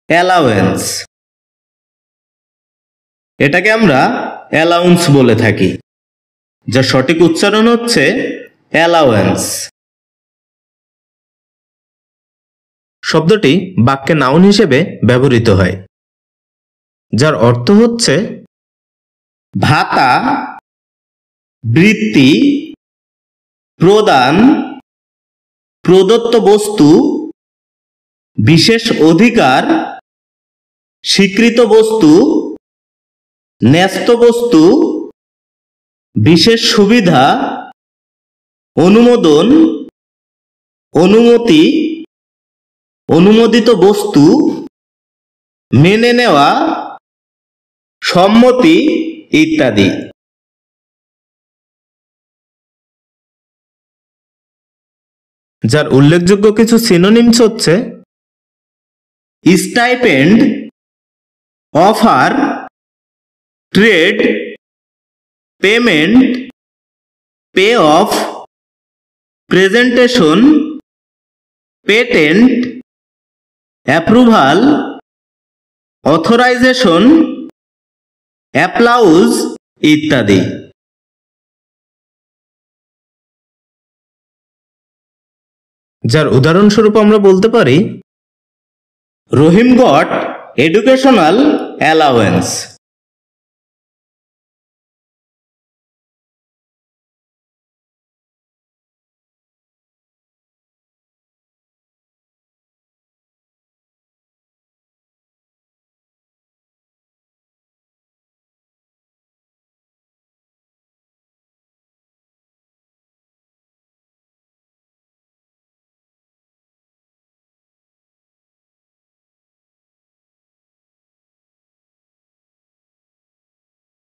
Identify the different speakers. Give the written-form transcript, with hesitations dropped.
Speaker 1: Allowance. এটাকে আমরা allowance বলে থাকি, যার সঠিক উচ্চারণ হচ্ছে অ্যালাওয়েন্স। শব্দটি বাক্যে নাউন হিসেবে ব্যবহৃত হয়, যার অর্থ হচ্ছে ভাতা, বৃত্তি, প্রদান, প্রদত্ত বস্তু, বিশেষ অধিকার, স্বীকৃত বস্তু, ন্যস্ত বস্তু, বিশেষ সুবিধা, অনুমোদন, অনুমতি, অনুমোদিত বস্তু, মেনে নেওয়া, সম্মতি ইত্যাদি। যার উল্লেখযোগ্য কিছু সিনোনিমস হচ্ছে stipend, offer, trade, payment, pay off, presentation, patent, approval, authorisation, applause ইত্যাদি। যার উদাহরণস্বরূপ আমরা বলতে পারি রহিম গট এডুকেশনাল অ্যালাওয়েন্স।